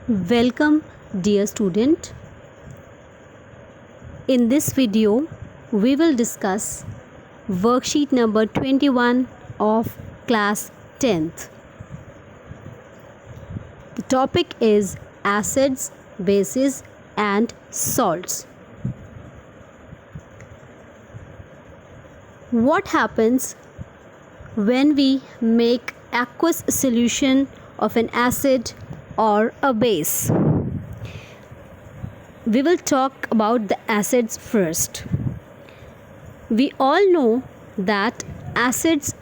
Welcome, dear student. In this video, we will discuss worksheet number 21 of class 10th. The topic is acids, bases and salts. What happens when we make aqueous solution of an acid or a base? We will talk about the acids first. We all know that acids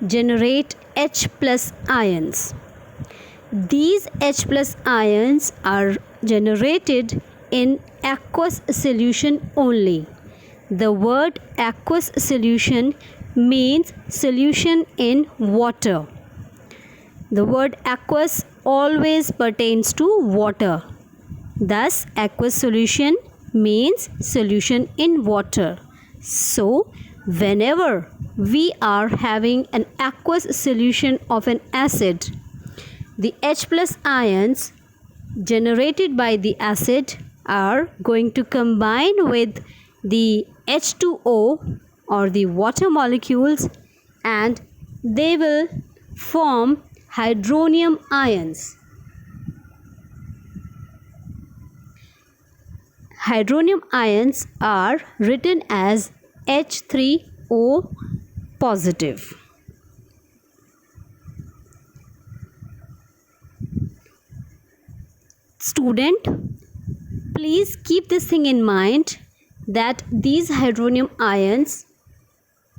generate H plus ions. These H plus ions are generated in aqueous solution only. The word aqueous solution means solution in water. The word aqueous always pertains to water. Thus, aqueous solution means solution in water. So, whenever we are having an aqueous solution of an acid, the H plus ions generated by the acid are going to combine with the H2O or the water molecules, and they will form hydronium ions. Hydronium ions are written as H3O positive. Student, please keep this thing in mind that these hydronium ions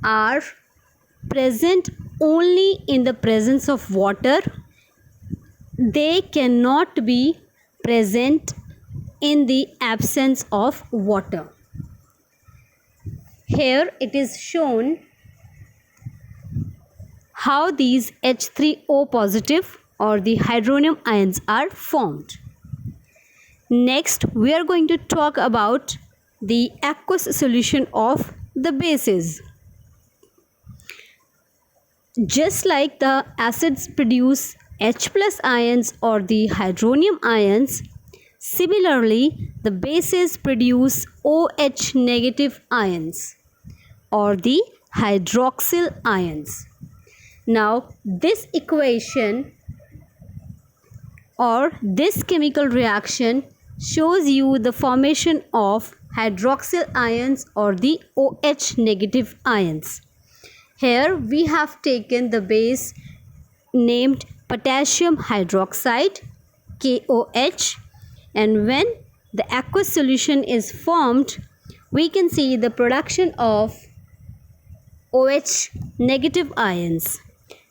are present only in the presence of water. They cannot be present in the absence of water. Here it is shown how these H3O positive or the hydronium ions are formed. Next, we are going to talk about the aqueous solution of the bases. Just like the acids produce H plus ions or the hydronium ions, similarly the bases produce OH negative ions or the hydroxyl ions. Now, this equation or this chemical reaction shows you the formation of hydroxyl ions or the OH negative ions. Here we have taken the base named potassium hydroxide, KOH, and when the aqueous solution is formed, we can see the production of OH negative ions.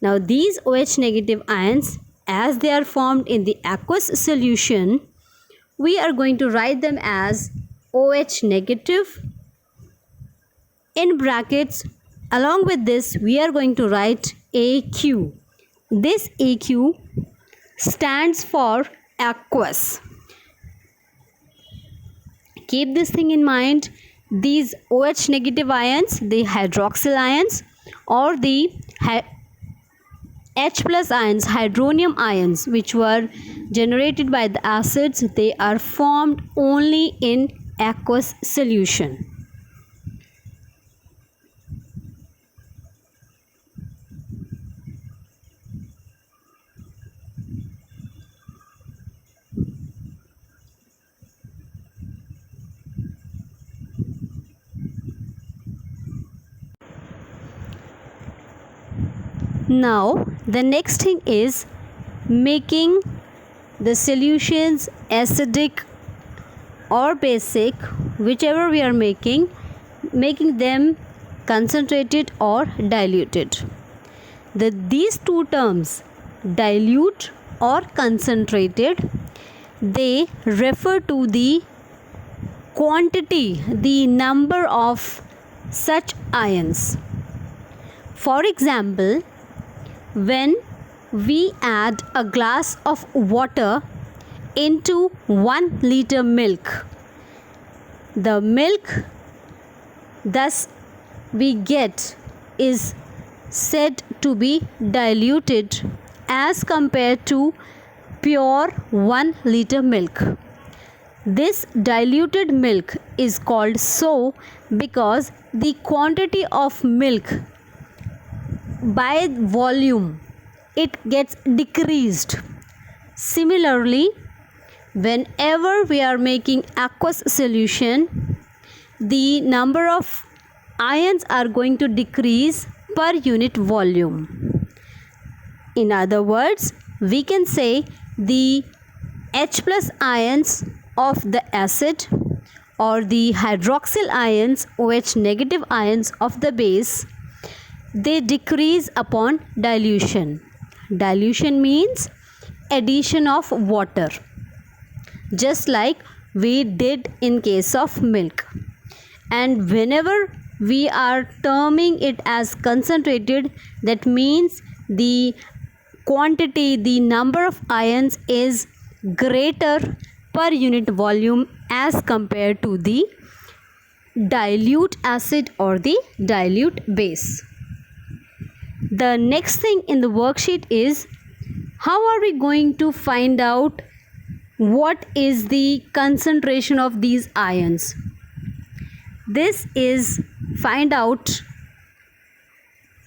Now these OH negative ions, as they are formed in the aqueous solution, we are going to write them as OH negative in brackets. Along with this, we are going to write AQ. This AQ stands for aqueous. Keep this thing in mind. These OH negative ions, the hydroxyl ions or the H plus ions, hydronium ions, which were generated by the acids, they are formed only in aqueous solution. Now, the next thing is making the solutions acidic or basic, whichever we are making them concentrated or diluted. These two terms, dilute or concentrated, they refer to the quantity, the number of such ions. For example, when we add a glass of water into 1 liter milk, the milk thus we get is said to be diluted as compared to pure 1 liter milk. This diluted milk is called so because the quantity of milk by volume it gets decreased. Similarly, whenever we are making aqueous solution, the number of ions are going to decrease per unit volume. In other words, we can say the H plus ions of the acid or the hydroxyl ions, OH negative ions of the base, they decrease upon dilution. Dilution means addition of water, just like we did in case of milk. And whenever we are terming it as concentrated, that means the quantity, the number of ions is greater per unit volume as compared to the dilute acid or the dilute base. The next thing in the worksheet is how are we going to find out what is the concentration of these ions. This is find out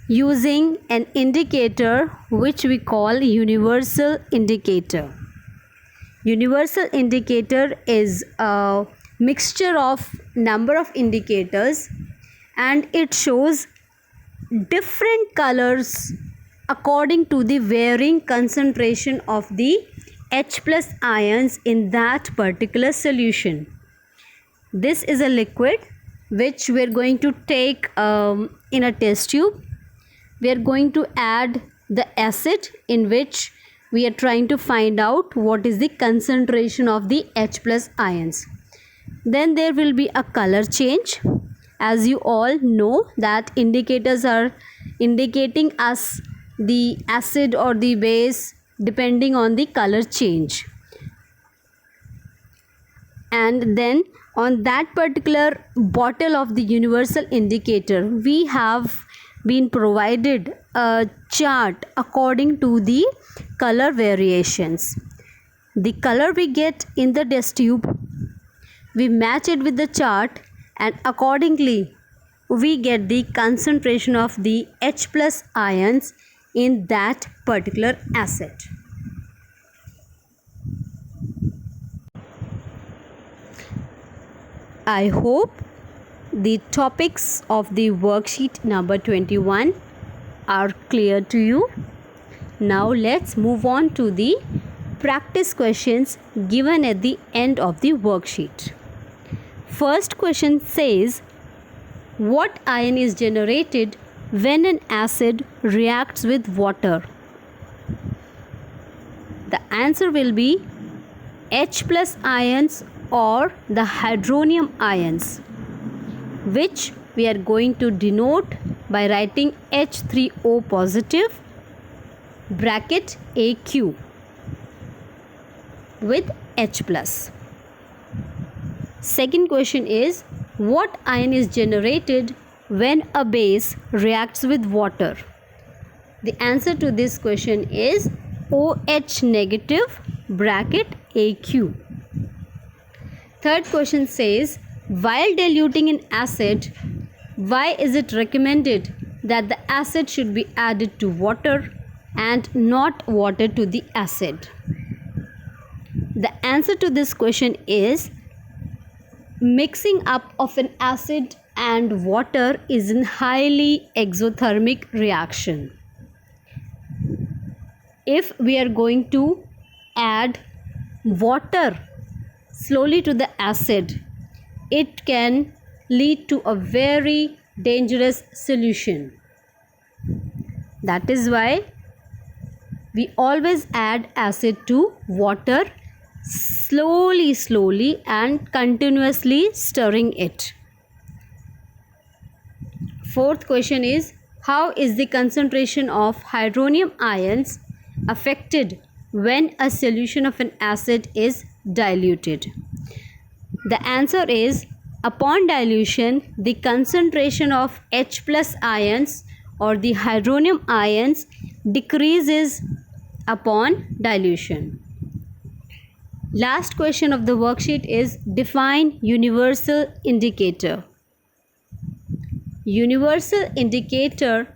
using an indicator which we call universal indicator. Universal indicator is a mixture of number of indicators and it shows different colors according to the varying concentration of the H plus ions in that particular solution. This is a liquid which we are going to take in a test tube. We are going to add the acid in which we are trying to find out what is the concentration of the H plus ions. Then there will be a color change. As you all know that indicators are indicating us the acid or the base depending on the color change. And then on that particular bottle of the universal indicator, we have been provided a chart according to the color variations. The color we get in the test tube, we match it with the chart and accordingly we get the concentration of the H plus ions in that particular acid. I hope the topics of the worksheet number 21 are clear to you. Now let's move on to the practice questions given at the end of the worksheet. First question says, what ion is generated when an acid reacts with water? The answer will be H plus ions or the hydronium ions, which we are going to denote by writing H3O positive bracket AQ with H plus. Second question is, what ion is generated when a base reacts with water? The answer to this question is OH negative bracket AQ. Third question says, while diluting an acid, why is it recommended that the acid should be added to water and not water to the acid? The answer to this question is, mixing up of an acid and water is a highly exothermic reaction. If we are going to add water slowly to the acid, it can lead to a very dangerous solution. That is why we always add acid to water slowly and continuously stirring it. Fourth question is, how is the concentration of hydronium ions affected when a solution of an acid is diluted? The answer is, upon dilution, the concentration of H plus ions or the hydronium ions decreases upon dilution. Last question of the worksheet is define universal indicator. Universal indicator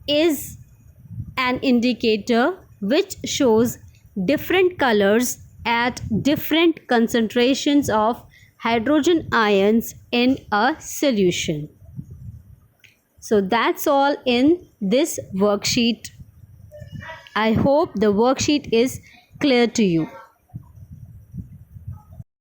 is an indicator which shows different colors at different concentrations of hydrogen ions in a solution. So that's all in this worksheet. I hope the worksheet is clear to you.